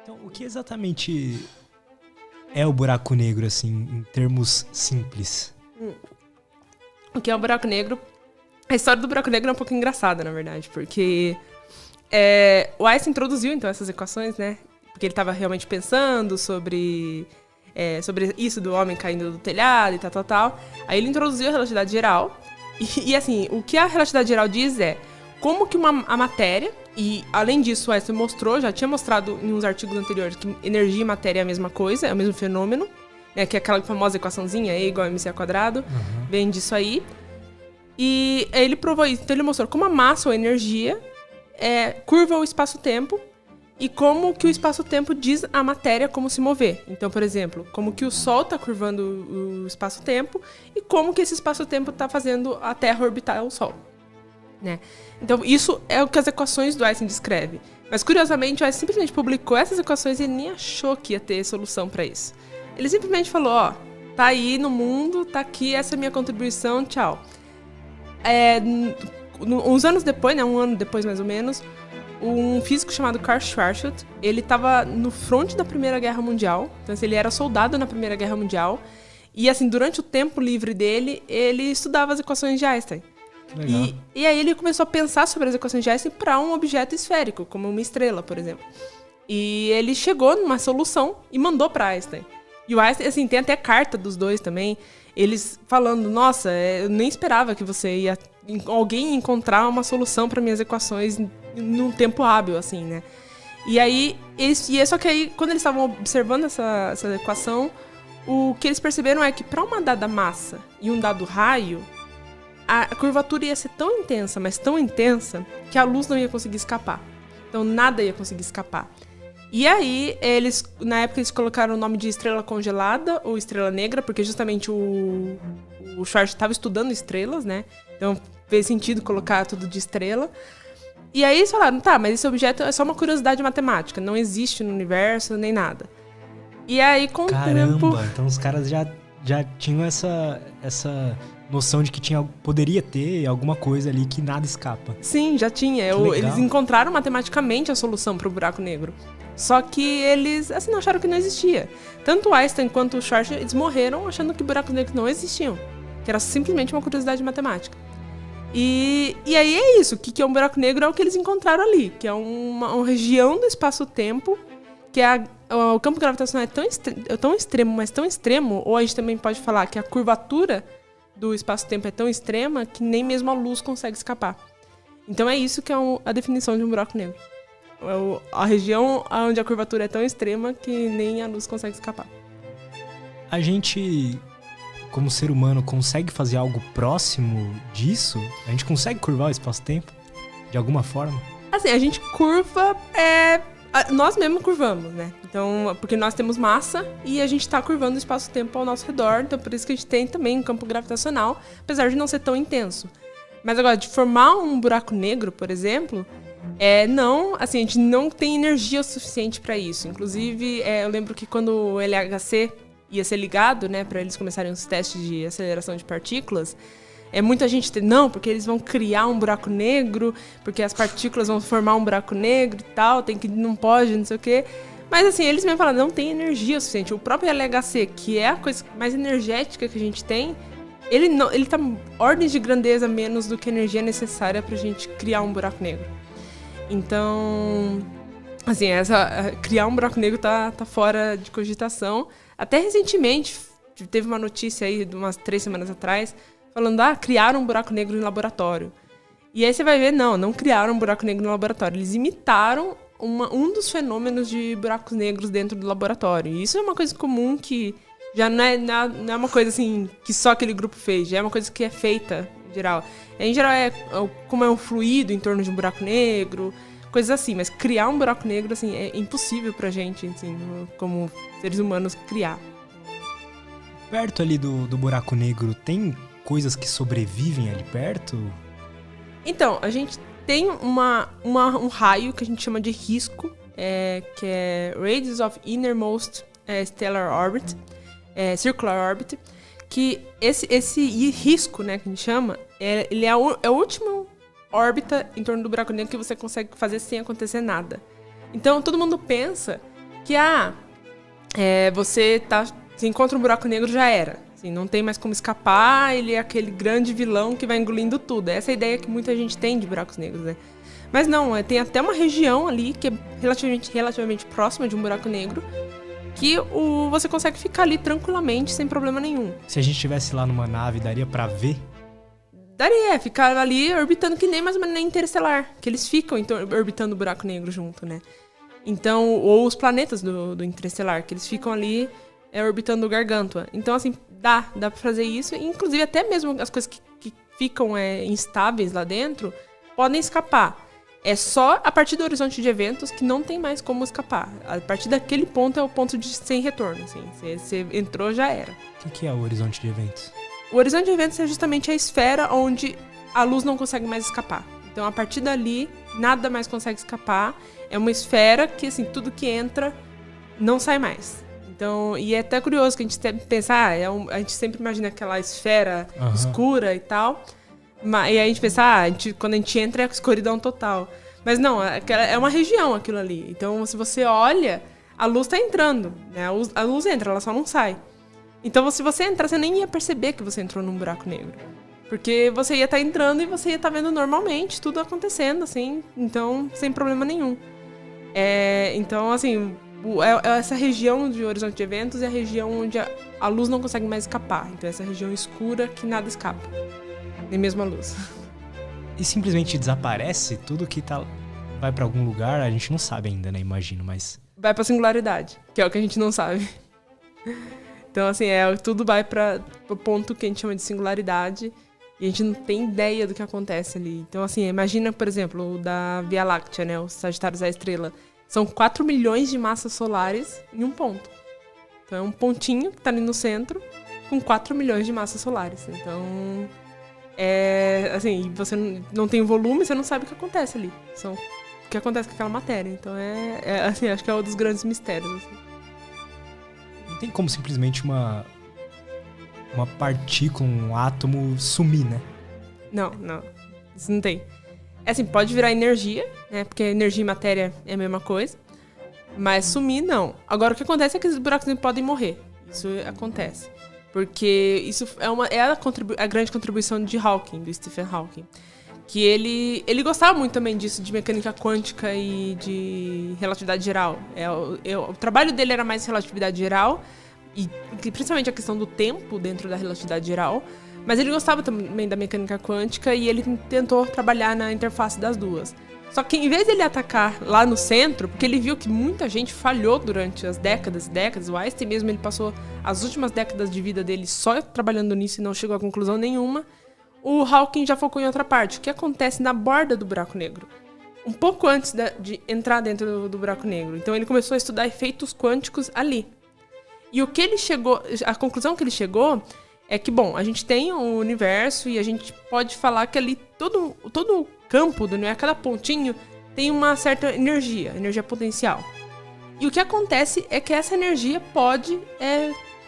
Então, o que exatamente é o buraco negro, assim, em termos simples? O que é o buraco negro? A história do buraco negro é um pouco engraçada, na verdade, porque o Einstein introduziu, então, essas equações, né? Porque ele estava realmente pensando sobre isso do homem caindo do telhado e tal. Aí ele introduziu a relatividade geral. E assim, o que a relatividade geral diz é como que a matéria, e além disso o Einstein já tinha mostrado em uns artigos anteriores que energia e matéria é a mesma coisa, é o mesmo fenômeno, né, que é aquela famosa equaçãozinha, E igual a mc ao quadrado, vem disso aí. E ele provou isso, então ele mostrou como a massa ou a energia curva o espaço-tempo e como que o espaço-tempo diz a matéria como se mover. Então, por exemplo, como que o Sol está curvando o espaço-tempo e como que esse espaço-tempo está fazendo a Terra orbitar o Sol. Né? Então, isso é o que as equações do Einstein descrevem. Mas, curiosamente, o Einstein simplesmente publicou essas equações e ele nem achou que ia ter solução para isso. Ele simplesmente falou, ó, tá aí no mundo, tá aqui, essa é a minha contribuição, tchau. Uns anos depois, né, um ano depois mais ou menos, um físico chamado Karl Schwarzschild, ele estava no fronte da Primeira Guerra Mundial, então assim, ele era soldado na Primeira Guerra Mundial, e assim, durante o tempo livre dele, ele estudava as equações de Einstein. E aí ele começou a pensar sobre as equações de Einstein para um objeto esférico, como uma estrela, por exemplo. E ele chegou numa solução e mandou para Einstein. E o Einstein, assim, tem até carta dos dois também, eles falando, nossa, eu nem esperava que alguém encontrar uma solução para minhas equações num tempo hábil, assim, né? E aí, só que aí, quando eles estavam observando essa equação, o que eles perceberam é que para uma dada massa e um dado raio, a curvatura ia ser tão intensa, mas tão intensa, que a luz não ia conseguir escapar. Então, nada ia conseguir escapar. E aí, na época, eles colocaram o nome de estrela congelada ou estrela negra, porque justamente o Schwarzschild estava estudando estrelas, né? Então, fez sentido colocar tudo de estrela. E aí eles falaram, tá, mas esse objeto é só uma curiosidade matemática, não existe no universo, nem nada. E aí, com o tempo... Então os caras já tinham essa noção de que poderia ter alguma coisa ali que nada escapa. Sim, já tinha. Eles encontraram matematicamente a solução para o buraco negro. Só que eles, assim, acharam que não existia. Tanto o Einstein quanto o Schwarzschild, eles morreram achando que buracos negros não existiam. Que era simplesmente uma curiosidade matemática. E aí é isso. O que é um buraco negro é o que eles encontraram ali. Que é uma região do espaço-tempo, que o campo gravitacional é tão extremo, mas tão extremo, ou a gente também pode falar que a curvatura do espaço-tempo é tão extrema que nem mesmo a luz consegue escapar. Então é isso que é a definição de um buraco negro. A região onde a curvatura é tão extrema que nem a luz consegue escapar. A gente, como ser humano, consegue fazer algo próximo disso? A gente consegue curvar o espaço-tempo? De alguma forma? Assim, a gente curva... nós mesmos curvamos, né? Então, porque nós temos massa e a gente está curvando o espaço-tempo ao nosso redor. Então, por isso que a gente tem também um campo gravitacional, apesar de não ser tão intenso. Mas agora, de formar um buraco negro, por exemplo... não, assim, a gente não tem energia o suficiente para isso. Inclusive, eu lembro que quando o LHC ia ser ligado, né, para eles começarem os testes de aceleração de partículas, muita gente não, porque eles vão criar um buraco negro, porque as partículas vão formar um buraco negro e tal, não pode, não sei o quê. Mas assim, eles mesmo falam, não tem energia o suficiente. O próprio LHC, que é a coisa mais energética que a gente tem, ele tá ordens de grandeza menos do que a energia necessária pra gente criar um buraco negro. Então, assim, criar um buraco negro tá fora de cogitação. Até recentemente, teve uma notícia aí, de umas 3 semanas atrás, falando, criaram um buraco negro em laboratório. E aí você vai ver, não criaram um buraco negro no laboratório. Eles imitaram um dos fenômenos de buracos negros dentro do laboratório. E isso é uma coisa comum que já não é uma coisa assim que só aquele grupo fez, já é uma coisa que é feita em geral. Em geral como é um fluido em torno de um buraco negro, coisas assim. Mas criar um buraco negro assim, é impossível pra gente, assim, como seres humanos, criar. Perto ali do buraco negro, tem coisas que sobrevivem ali perto? Então, a gente tem um raio que a gente chama de risco, que é Radius of Innermost Stellar Orbit, Circular Orbit, que esse risco, né, que a gente chama, ele é a última órbita em torno do buraco negro que você consegue fazer sem acontecer nada. Então, todo mundo pensa que você encontra um buraco negro, já era. Assim, não tem mais como escapar, ele é aquele grande vilão que vai engolindo tudo. Essa é a ideia que muita gente tem de buracos negros, né? Mas não, tem até uma região ali que é relativamente próxima de um buraco negro, que você consegue ficar ali tranquilamente, sem problema nenhum. Se a gente estivesse lá numa nave, daria pra ver? Daria, ficar ali orbitando que nem mais ou menos na Interestelar, que eles ficam orbitando o buraco negro junto, né? Então, ou os planetas do Interestelar, que eles ficam ali orbitando o Gargantua. Então, assim, dá pra fazer isso. Inclusive, até mesmo as coisas que ficam instáveis lá dentro podem escapar. É só a partir do horizonte de eventos que não tem mais como escapar. A partir daquele ponto é o ponto de sem retorno, assim. Você entrou, já era. O que é o horizonte de eventos? O horizonte de eventos é justamente a esfera onde a luz não consegue mais escapar. Então, a partir dali, nada mais consegue escapar. É uma esfera que, assim, tudo que entra não sai mais. Então, e é até curioso que a gente pensa, a gente sempre imagina aquela esfera escura e tal. E aí a gente pensa, quando a gente entra é escuridão total. Mas não, é uma região aquilo ali. Então, se você olha, a luz tá entrando, né? A luz entra, ela só não sai. Então, se você entrar, você nem ia perceber que você entrou num buraco negro. Porque você ia estar entrando e você ia estar vendo normalmente tudo acontecendo, assim. Então, sem problema nenhum. Então, assim, essa região de horizonte de eventos é a região onde a luz não consegue mais escapar. Então, essa região escura que nada escapa. Nem mesmo a luz. E simplesmente desaparece? Tudo que vai pra algum lugar, a gente não sabe ainda, né? Imagino, mas... Vai pra singularidade, que é o que a gente não sabe. Então, assim, tudo vai pro ponto que a gente chama de singularidade e a gente não tem ideia do que acontece ali. Então, assim, imagina, por exemplo, o da Via Láctea, né? O Sagitários da Estrela. São 4 milhões de massas solares em um ponto. Então, é um pontinho que tá ali no centro com 4 milhões de massas solares. Então... assim, você não tem volume, você não sabe o que acontece ali. O que acontece com aquela matéria. Então assim, acho que é um dos grandes mistérios. Assim. Não tem como simplesmente uma partícula, um átomo sumir, né? Não. Isso não tem. Assim, pode virar energia, né? Porque energia e matéria é a mesma coisa. Mas sumir, não. Agora, o que acontece é que os buracos negros podem morrer. Isso acontece. Porque isso é a grande contribuição de Hawking, do Stephen Hawking. Que ele gostava muito também disso, de mecânica quântica e de relatividade geral. O trabalho dele era mais relatividade geral, e principalmente a questão do tempo dentro da relatividade geral. Mas ele gostava também da mecânica quântica e ele tentou trabalhar na interface das duas. Só que em vez de ele atacar lá no centro, porque ele viu que muita gente falhou durante as décadas e décadas, o Einstein mesmo ele passou as últimas décadas de vida dele só trabalhando nisso e não chegou a conclusão nenhuma, o Hawking já focou em outra parte, o que acontece na borda do buraco negro, um pouco antes de entrar dentro do buraco negro. Então ele começou a estudar efeitos quânticos ali. E a conclusão que ele chegou é que, bom, a gente tem um universo e a gente pode falar que ali todo o campo do universo, cada pontinho, tem uma certa energia potencial. E o que acontece é que essa energia pode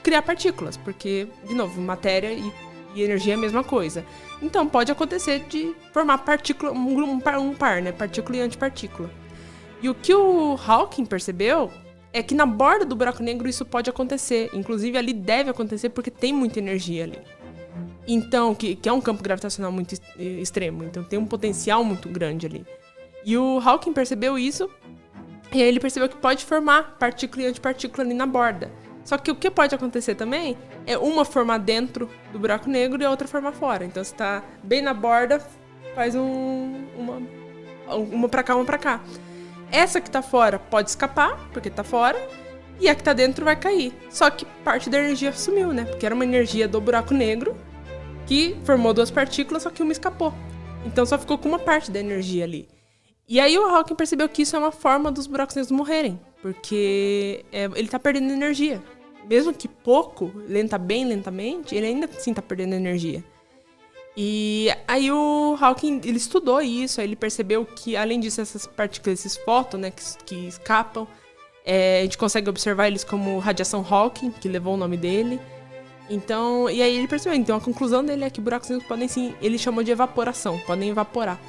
criar partículas, porque, de novo, matéria e energia é a mesma coisa. Então, pode acontecer de formar partícula, um par, né? Partícula e antipartícula. E o que o Hawking percebeu é que na borda do buraco negro isso pode acontecer. Inclusive, ali deve acontecer porque tem muita energia ali. Então, que é um campo gravitacional muito extremo. Então, tem um potencial muito grande ali. E o Hawking percebeu isso. E aí ele percebeu que pode formar partícula e antipartícula ali na borda. Só que o que pode acontecer também é uma formar dentro do buraco negro e a outra formar fora. Então, você está bem na borda, faz uma pra cá, uma pra cá. Essa que tá fora pode escapar, porque tá fora, e a que tá dentro vai cair. Só que parte da energia sumiu, né? Porque era uma energia do buraco negro que formou duas partículas, só que uma escapou. Então só ficou com uma parte da energia ali. E aí o Hawking percebeu que isso é uma forma dos buracos negros morrerem, porque ele tá perdendo energia. Mesmo que pouco, bem lentamente, ele ainda assim tá perdendo energia. E aí o Hawking, ele estudou isso, aí ele percebeu que, além disso, essas partículas, esses fótons, né, que escapam, a gente consegue observar eles como radiação Hawking, que levou o nome dele. Então, e aí ele percebeu, então a conclusão dele é que buracos negros podem sim, ele chamou de evaporação, podem evaporar.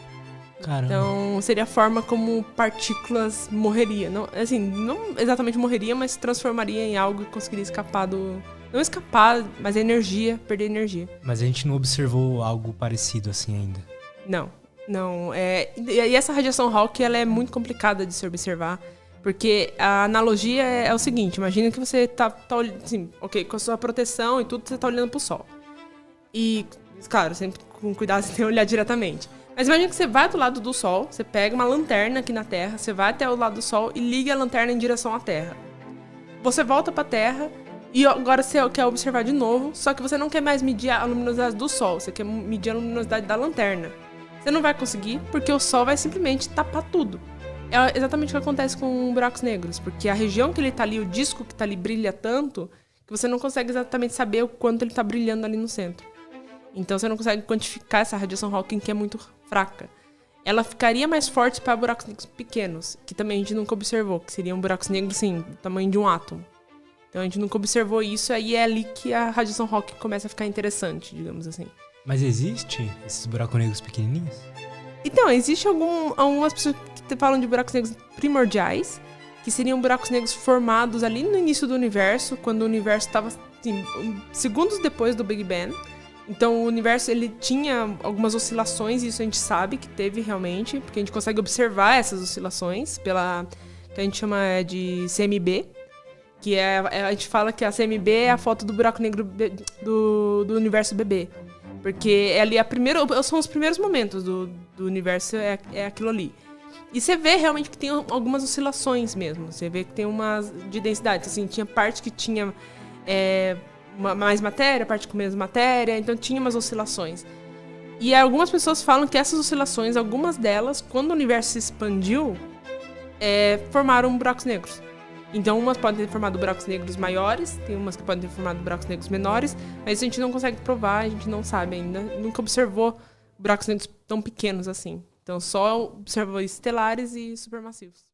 Caramba. Então, seria a forma como partículas morreria. Não, assim, não exatamente morreria, mas se transformaria em algo e conseguiria escapar do... Não escapar, mas a energia, perder energia. Mas a gente não observou algo parecido assim ainda. Não. E essa radiação Hawking, ela é muito complicada de se observar. Porque a analogia é o seguinte, imagina que você tá assim, ok, com a sua proteção e tudo, você tá olhando pro sol. E, claro, sempre com cuidado, você tem que olhar diretamente. Mas imagina que você vai do lado do sol, você pega uma lanterna aqui na Terra, você vai até o lado do sol e liga a lanterna em direção à Terra. Você volta pra Terra e agora você quer observar de novo, só que você não quer mais medir a luminosidade do sol, você quer medir a luminosidade da lanterna. Você não vai conseguir porque o sol vai simplesmente tapar tudo. É exatamente o que acontece com buracos negros, porque a região que ele tá ali, o disco que tá ali brilha tanto, que você não consegue exatamente saber o quanto ele tá brilhando ali no centro. Então você não consegue quantificar essa radiação Hawking, que é muito fraca. Ela ficaria mais forte para buracos negros pequenos, que também a gente nunca observou, que seriam buracos negros, sim, do tamanho de um átomo. Então a gente nunca observou isso, aí é ali que a radiação Hawking começa a ficar interessante, digamos assim. Mas existe esses buracos negros pequenininhos? Então, existe algumas pessoas que falam de buracos negros primordiais, que seriam buracos negros formados ali no início do universo, quando o universo estava assim, segundos depois do Big Bang. Então, o universo ele tinha algumas oscilações, e isso a gente sabe que teve realmente, porque a gente consegue observar essas oscilações pela que a gente chama de CMB, que a gente fala que a CMB é a foto do buraco negro do universo bebê. Porque ali são os primeiros momentos do universo, é aquilo ali. E você vê realmente que tem algumas oscilações mesmo. Você vê que tem umas de densidade. Assim, tinha parte que tinha mais matéria, parte com menos matéria. Então tinha umas oscilações. E algumas pessoas falam que essas oscilações, algumas delas, quando o universo se expandiu, formaram buracos negros. Então, umas podem ter formado buracos negros maiores, tem umas que podem ter formado buracos negros menores, mas a gente não consegue provar, a gente não sabe ainda. Nunca observou buracos negros tão pequenos assim. Então, só observou estelares e supermassivos.